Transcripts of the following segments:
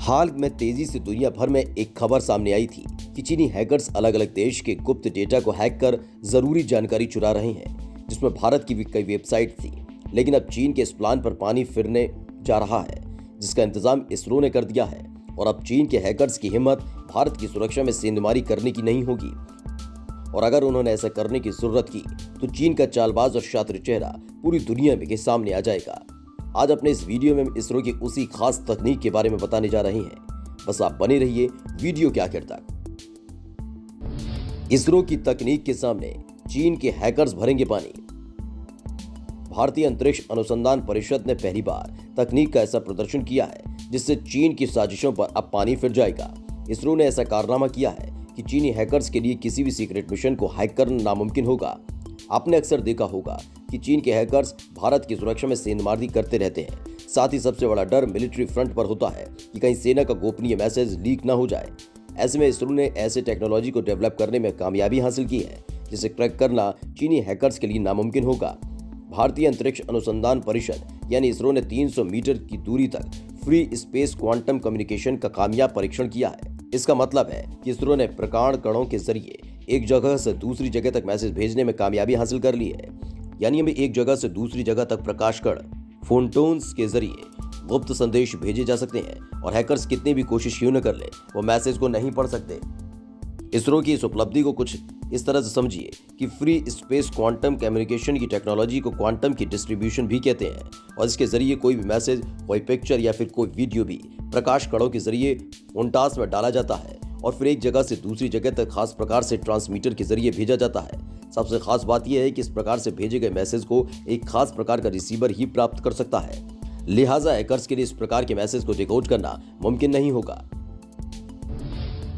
हाल में तेजी से दुनिया भर में एक खबर सामने आई थी कि चीनी हैकर्स अलग अलग देश के गुप्त डेटा को हैक कर जरूरी जानकारी चुरा रहे हैं, जिसमें भारत की भी कई वेबसाइट थी। लेकिन अब चीन के इस प्लान पर पानी फिरने जा रहा है, जिसका इंतजाम इसरो ने कर दिया है। और अब चीन के हैकर्स की हिम्मत भारत की सुरक्षा में सेंधमारी करने की नहीं होगी। और अगर उन्होंने ऐसा करने की जरूरत की तो चीन का चालबाज और शातिर चेहरा पूरी दुनिया में के सामने आ जाएगा। आज अपने इस वीडियो में इसरो की उसी खास तकनीक के बारे में बताने जा रहे हैं। बस आप बने रहिए वीडियो के आखिर तक। इसरो की तकनीक के सामने चीन के हैकर्स भरेंगे पानी। भारतीय अंतरिक्ष अनुसंधान परिषद ने पहली बार तकनीक का ऐसा प्रदर्शन किया है जिससे चीन की साजिशों पर अब पानी फिर जाएगा। इसरो ने ऐसा कारनामा किया है कि चीनी हैकर्स के लिए किसी भी सीक्रेट मिशन को हैक करना नामुमकिन होगा। आपने अक्सर देखा होगा कि चीन के हैकर्स भारत की सुरक्षा में सेंधमारी करते रहते हैं। साथ ही सबसे बड़ा डर मिलिट्री फ्रंट पर होता है कि कहीं सेना का गोपनीय मैसेज लीक ना हो जाए। ऐसे में इसरो ने ऐसे टेक्नोलॉजी को डेवलप करने में कामयाबी हासिल की है जिसे क्रैक करना चीनी हैकर्स के लिए नामुमकिन होगा। भारतीय अंतरिक्ष अनुसंधान परिषद यानी इसरो ने 300 मीटर की दूरी तक फ्री स्पेस क्वांटम कम्युनिकेशन का कामयाब परीक्षण किया है। इसका मतलब है कि इसरो ने प्रकांड कणों के जरिए एक जगह से दूसरी जगह तक मैसेज भेजने में कामयाबी हासिल कर ली है। यानी हमें एक जगह से दूसरी जगह तक प्रकाश कण फोटॉन्स के जरिए गुप्त संदेश भेजे जा सकते हैं और हैकर्स कितनी भी कोशिश क्यों न कर ले वो मैसेज को नहीं पढ़ सकते। इसरो की इस उपलब्धि को कुछ इस तरह से समझिए कि फ्री स्पेस क्वांटम कम्युनिकेशन की टेक्नोलॉजी को क्वांटम की डिस्ट्रीब्यूशन भी कहते हैं और इसके जरिए कोई भी मैसेज, कोई पिक्चर या फिर कोई वीडियो भी प्रकाश कणों के जरिए फोटॉन्स में डाला जाता है और फिर एक जगह से दूसरी जगह तक खास प्रकार से ट्रांसमीटर के जरिए भेजा जाता है। सबसे खास बात यह है कि इस प्रकार से भेजे गए मैसेज को एक खास प्रकार का रिसीवर ही प्राप्त कर सकता है। लिहाजा हैकर्स के लिए इस प्रकार के मैसेज को डिकोड करना मुमकिन नहीं होगा।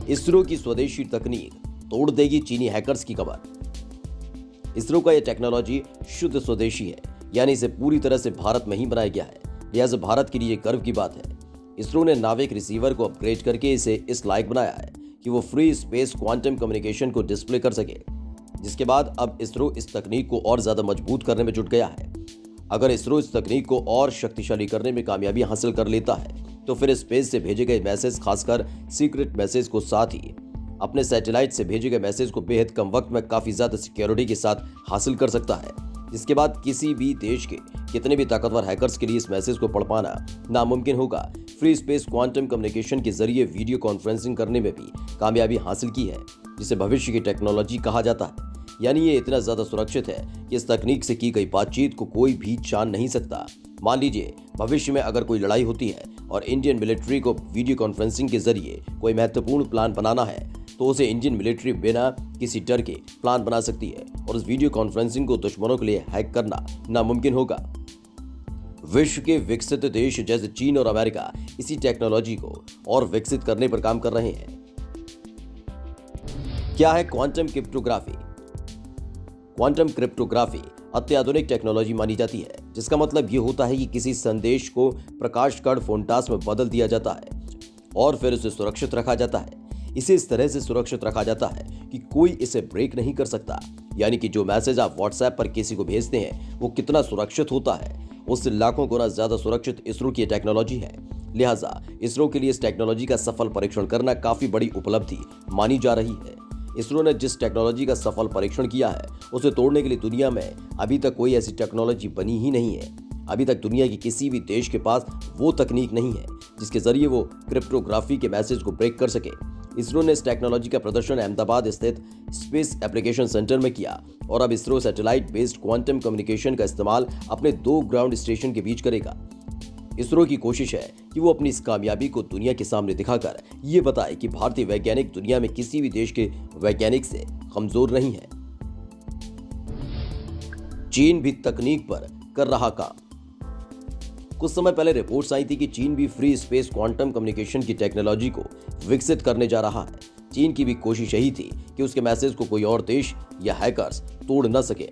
इसरो की स्वदेशी तकनीक तोड़ देगी चीनी हैकर्स की कमर। इसरो का यह टेक्नोलॉजी शुद्ध स्वदेशी है, यानी इसे पूरी तरह से भारत में ही बनाया गया है। लिहाजा भारत के लिए गर्व की बात है। इसरो ने नाविक रिसीवर को अपग्रेड करके इसे इस लायक बनाया है कि वो फ्री स्पेस क्वांटम कम्युनिकेशन को डिस्प्ले कर सके, जिसके बाद अब इसरो इस तकनीक को और ज्यादा मजबूत करने में जुट गया है। अगर इसरो इस तकनीक को और शक्तिशाली करने में कामयाबी हासिल कर लेता है तो फिर स्पेस से भेजे गए मैसेज, खासकर सीक्रेट मैसेज को, साथ ही अपने सैटेलाइट से भेजे गए मैसेज को बेहद कम वक्त में काफी ज्यादा सिक्योरिटी के साथ हासिल कर सकता है। इसके बाद किसी भी देश के कितने भी ताकतवर हैकर्स के लिए इस मैसेज को पढ़ पाना नामुमकिन होगा। फ्री स्पेस क्वांटम कम्युनिकेशन के जरिए वीडियो कॉन्फ्रेंसिंग करने में भी कामयाबी हासिल की है, जिसे भविष्य की टेक्नोलॉजी कहा जाता है। यानी ये इतना ज्यादा सुरक्षित है कि इस तकनीक से की गई बातचीत को कोई भी जान नहीं सकता। मान लीजिए भविष्य में अगर कोई लड़ाई होती है और इंडियन मिलिट्री को वीडियो कॉन्फ्रेंसिंग के जरिए कोई महत्वपूर्ण प्लान बनाना है तो उसे इंडियन मिलिट्री बिना किसी डर के प्लान बना सकती है और उस वीडियो कॉन्फ्रेंसिंग को दुश्मनों के लिए हैक करना नामुमकिन होगा। विश्व के विकसित देश जैसे चीन और अमेरिका इसी टेक्नोलॉजी को और विकसित करने पर काम कर रहे हैं। क्या है क्वांटम क्रिप्टोग्राफी? क्वांटम क्रिप्टोग्राफी अत्याधुनिक टेक्नोलॉजी मानी जाती है, जिसका मतलब यह होता है कि किसी संदेश को प्रकाश कण फोटॉन्स में बदल दिया जाता है और फिर उसे सुरक्षित रखा जाता है। इसे इस तरह से सुरक्षित रखा जाता है कि कोई इसे ब्रेक नहीं कर सकता। यानी कि जो मैसेज आप व्हाट्सएप पर किसी को भेजते हैं वो कितना सुरक्षित होता है, उससे लाखों गुना ज्यादा सुरक्षित इसरो की टेक्नोलॉजी है। लिहाजा इसरो के लिए इस टेक्नोलॉजी का सफल परीक्षण करना काफी बड़ी उपलब्धि मानी जा रही है। इसरो ने जिस टेक्नोलॉजी का सफल परीक्षण किया है उसे तोड़ने के लिए दुनिया में अभी तक कोई ऐसी टेक्नोलॉजी बनी ही नहीं है। अभी तक दुनिया के किसी भी देश के पास वो तकनीक नहीं है जिसके जरिए वो क्रिप्टोग्राफी के मैसेज को ब्रेक कर सके। इसरो ने इस टेक्नोलॉजी का प्रदर्शन अहमदाबाद स्थित स्पेस एप्लीकेशन सेंटर में किया और अब ISRO satellite based quantum communication का इस्तेमाल अपने 2 ग्राउंड स्टेशन के बीच करेगा। इसरो की कोशिश है कि वो अपनी इस कामयाबी को दुनिया के सामने दिखाकर ये बताए कि भारतीय वैज्ञानिक दुनिया में किसी भी देश के वैज्ञानिक से कमजोर नहीं है। चीन भी तकनीक पर कर रहा काम। कुछ समय पहले रिपोर्ट्स आई थी कि चीन भी फ्री स्पेस क्वांटम कम्युनिकेशन की टेक्नोलॉजी को विकसित करने जा रहा है। चीन की भी कोशिश यही थी कि उसके मैसेज को कोई और देश या हैकर्स तोड़ न सके।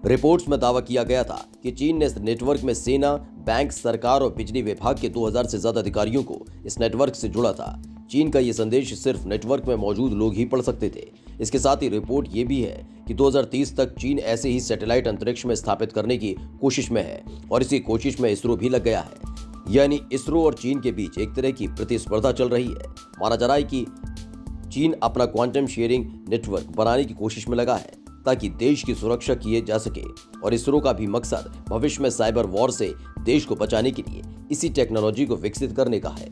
रिपोर्ट्स में दावा किया गया था कि चीन ने इस नेटवर्क में सेना, बैंक, सरकार और बिजली विभाग के 2000 से ज्यादा अधिकारियों को इस नेटवर्क से जोड़ा था। चीन का ये संदेश सिर्फ नेटवर्क में मौजूद लोग ही पढ़ सकते थे। इसके साथ ही रिपोर्ट ये भी है कि 2030 तक चीन ऐसे ही सैटेलाइट अंतरिक्ष में स्थापित करने की कोशिश में है और इसी कोशिश में इसरो भी लग गया है। यानी इसरो और चीन के बीच एक तरह की प्रतिस्पर्धा चल रही है। माना जा रहा है कि चीन अपना क्वांटम शेयरिंग नेटवर्क बनाने की कोशिश में लगा है ताकि देश की सुरक्षा की जा सके, और इसरो का भी मकसद भविष्य में साइबर वॉर से देश को बचाने के लिए इसी टेक्नोलॉजी को विकसित करने का है।